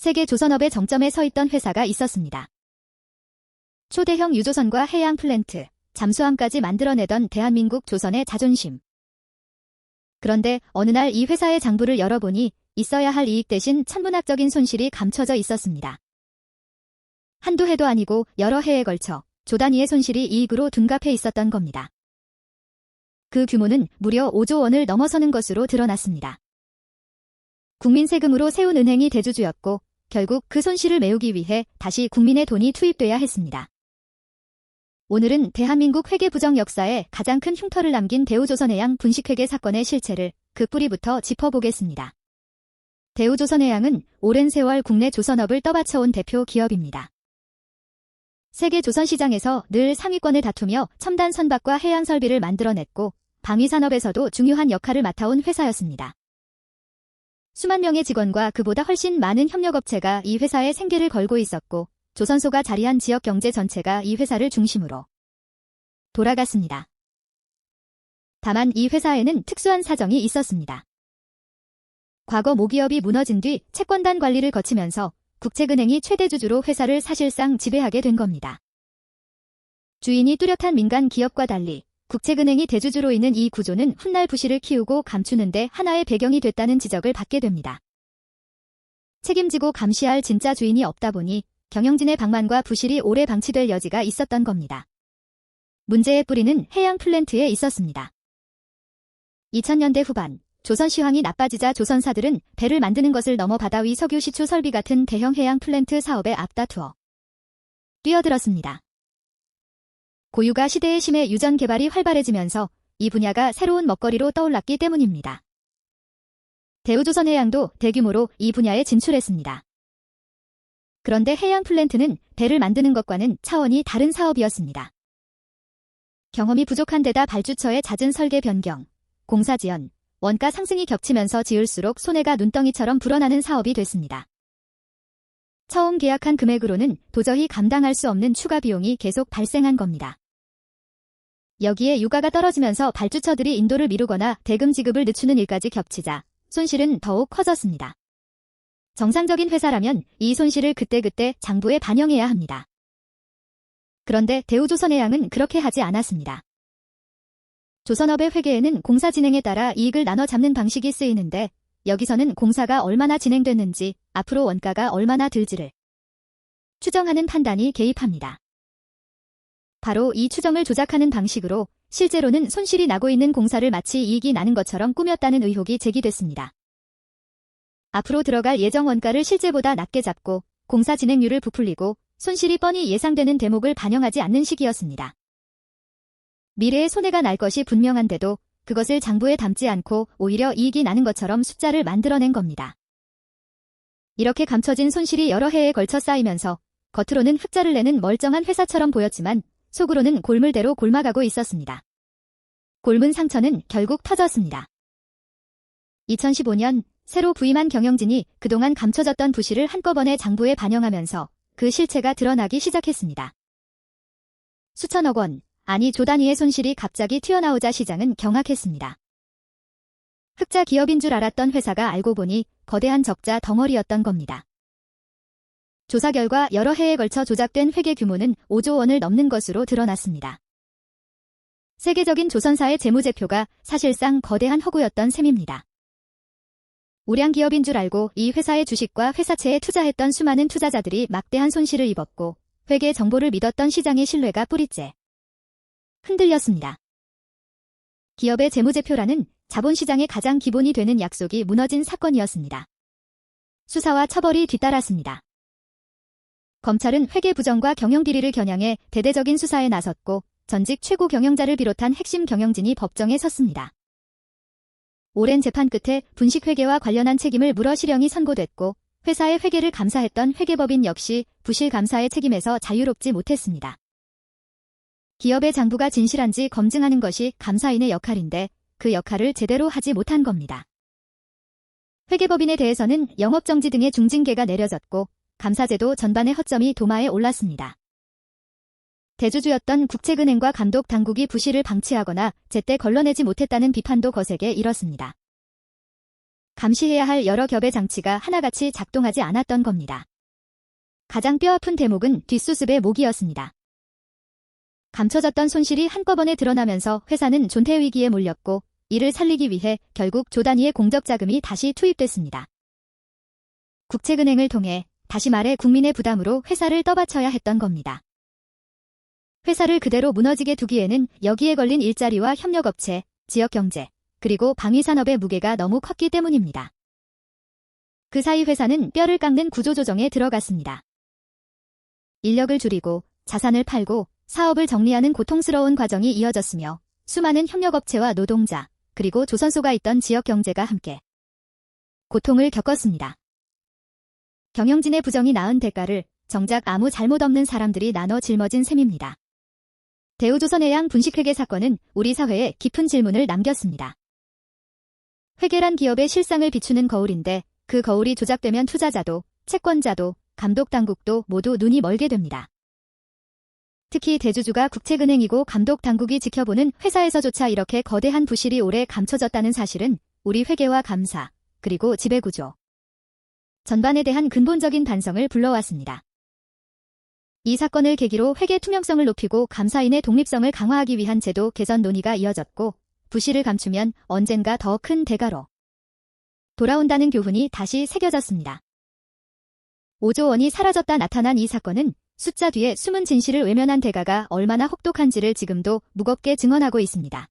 세계 조선업의 정점에 서 있던 회사가 있었습니다. 초대형 유조선과 해양 플랜트, 잠수함까지 만들어내던 대한민국 조선의 자존심. 그런데 어느 날 이 회사의 장부를 열어보니 있어야 할 이익 대신 천문학적인 손실이 감춰져 있었습니다. 한두 해도 아니고 여러 해에 걸쳐 조 단위의 손실이 이익으로 둔갑해 있었던 겁니다. 그 규모는 무려 5조 원을 넘어서는 것으로 드러났습니다. 국민 세금으로 세운 은행이 대주주였고 결국 그 손실을 메우기 위해 다시 국민의 돈이 투입돼야 했습니다. 오늘은 대한민국 회계부정 역사에 가장 큰 흉터를 남긴 대우조선해양 분식회계 사건의 실체를 그 뿌리부터 짚어보겠습니다. 대우조선해양은 오랜 세월 국내 조선업을 떠받쳐온 대표 기업입니다. 세계 조선시장에서 늘 상위권을 다투며 첨단 선박과 해양 설비를 만들어냈고 방위산업에서도 중요한 역할을 맡아온 회사였습니다. 수만 명의 직원과 그보다 훨씬 많은 협력업체가 이 회사에 생계를 걸고 있었고 조선소가 자리한 지역 경제 전체가 이 회사를 중심으로 돌아갔습니다. 다만 이 회사에는 특수한 사정이 있었습니다. 과거 모기업이 무너진 뒤 채권단 관리를 거치면서 국책은행이 최대 주주로 회사를 사실상 지배하게 된 겁니다. 주인이 뚜렷한 민간 기업과 달리 국책은행이 대주주로 있는 이 구조는 훗날 부실을 키우고 감추는 데 하나의 배경이 됐다는 지적을 받게 됩니다. 책임지고 감시할 진짜 주인이 없다 보니 경영진의 방만과 부실이 오래 방치될 여지가 있었던 겁니다. 문제의 뿌리는 해양 플랜트에 있었습니다. 2000년대 후반 조선 시황이 나빠지자 조선사들은 배를 만드는 것을 넘어 바다 위 석유 시추 설비 같은 대형 해양 플랜트 사업에 앞다투어 뛰어들었습니다. 고유가 시대의 심해 유전 개발이 활발해지면서 이 분야가 새로운 먹거리로 떠올랐기 때문입니다. 대우조선해양도 대규모로 이 분야에 진출했습니다. 그런데 해양 플랜트는 배를 만드는 것과는 차원이 다른 사업이었습니다. 경험이 부족한 데다 발주처의 잦은 설계 변경, 공사 지연, 원가 상승이 겹치면서 지을수록 손해가 눈덩이처럼 불어나는 사업이 됐습니다. 처음 계약한 금액으로는 도저히 감당할 수 없는 추가 비용이 계속 발생한 겁니다. 여기에 유가가 떨어지면서 발주처들이 인도를 미루거나 대금 지급을 늦추는 일까지 겹치자 손실은 더욱 커졌습니다. 정상적인 회사라면 이 손실을 그때그때 장부에 반영해야 합니다. 그런데 대우조선해양은 그렇게 하지 않았습니다. 조선업의 회계에는 공사 진행에 따라 이익을 나눠 잡는 방식이 쓰이는데 여기서는 공사가 얼마나 진행됐는지 앞으로 원가가 얼마나 들지를 추정하는 판단이 개입합니다. 바로 이 추정을 조작하는 방식으로 실제로는 손실이 나고 있는 공사를 마치 이익이 나는 것처럼 꾸몄다는 의혹이 제기됐습니다. 앞으로 들어갈 예정 원가를 실제보다 낮게 잡고 공사 진행률을 부풀리고 손실이 뻔히 예상되는 대목을 반영하지 않는 시기였습니다. 미래에 손해가 날 것이 분명한데도 그것을 장부에 담지 않고 오히려 이익이 나는 것처럼 숫자를 만들어낸 겁니다. 이렇게 감춰진 손실이 여러 해에 걸쳐 쌓이면서 겉으로는 흑자를 내는 멀쩡한 회사처럼 보였지만 속으로는 골물대로 골마가고 있었습니다. 골문 상처는 결국 터졌습니다. 2015년 새로 부임한 경영진이 그동안 감춰졌던 부실을 한꺼번에 장부에 반영하면서 그 실체가 드러나기 시작했습니다. 수천억 원, 아니 조 단위의 손실이 갑자기 튀어나오자 시장은 경악했습니다. 흑자 기업인 줄 알았던 회사가 알고 보니 거대한 적자 덩어리였던 겁니다. 조사 결과 여러 해에 걸쳐 조작된 회계 규모는 5조 원을 넘는 것으로 드러났습니다. 세계적인 조선사의 재무제표가 사실상 거대한 허구였던 셈입니다. 우량 기업인 줄 알고 이 회사의 주식과 회사채에 투자했던 수많은 투자자들이 막대한 손실을 입었고 회계 정보를 믿었던 시장의 신뢰가 뿌리째 흔들렸습니다. 기업의 재무제표라는 자본시장의 가장 기본이 되는 약속이 무너진 사건이었습니다. 수사와 처벌이 뒤따랐습니다. 검찰은 회계 부정과 경영 비리를 겨냥해 대대적인 수사에 나섰고 전직 최고 경영자를 비롯한 핵심 경영진이 법정에 섰습니다. 오랜 재판 끝에 분식회계와 관련한 책임을 물어 실형이 선고됐고 회사의 회계를 감사했던 회계법인 역시 부실 감사의 책임에서 자유롭지 못했습니다. 기업의 장부가 진실한지 검증하는 것이 감사인의 역할인데 그 역할을 제대로 하지 못한 겁니다. 회계법인에 대해서는 영업정지 등의 중징계가 내려졌고 감사제도 전반의 허점이 도마에 올랐습니다. 대주주였던 국책은행과 감독 당국이 부실을 방치하거나 제때 걸러내지 못했다는 비판도 거세게 일었습니다. 감시해야 할 여러 겹의 장치가 하나같이 작동하지 않았던 겁니다. 가장 뼈아픈 대목은 뒷수습의 모기였습니다. 감춰졌던 손실이 한꺼번에 드러나면서 회사는 존폐 위기에 몰렸고 이를 살리기 위해 결국 조 단위의 공적 자금이 다시 투입됐습니다. 국책은행을 통해 다시 말해 국민의 부담으로 회사를 떠받쳐야 했던 겁니다. 회사를 그대로 무너지게 두기에는 여기에 걸린 일자리와 협력업체, 지역경제, 그리고 방위산업의 무게가 너무 컸기 때문입니다. 그 사이 회사는 뼈를 깎는 구조조정에 들어갔습니다. 인력을 줄이고 자산을 팔고 사업을 정리하는 고통스러운 과정이 이어졌으며 수많은 협력업체와 노동자, 그리고 조선소가 있던 지역경제가 함께 고통을 겪었습니다. 경영진의 부정이 낳은 대가를 정작 아무 잘못 없는 사람들이 나눠 짊어진 셈입니다. 대우조선해양 분식회계 사건은 우리 사회에 깊은 질문을 남겼습니다. 회계란 기업의 실상을 비추는 거울인데 그 거울이 조작되면 투자자도, 채권자도, 감독당국도 모두 눈이 멀게 됩니다. 특히 대주주가 국책은행이고 감독당국이 지켜보는 회사에서조차 이렇게 거대한 부실이 오래 감춰졌다는 사실은 우리 회계와 감사, 그리고 지배구조 전반에 대한 근본적인 반성을 불러왔습니다. 이 사건을 계기로 회계 투명성을 높이고 감사인의 독립성을 강화하기 위한 제도 개선 논의가 이어졌고 부실을 감추면 언젠가 더 큰 대가로 돌아온다는 교훈이 다시 새겨졌습니다. 5조 원이 사라졌다 나타난 이 사건은 숫자 뒤에 숨은 진실을 외면한 대가가 얼마나 혹독한지를 지금도 무겁게 증언하고 있습니다.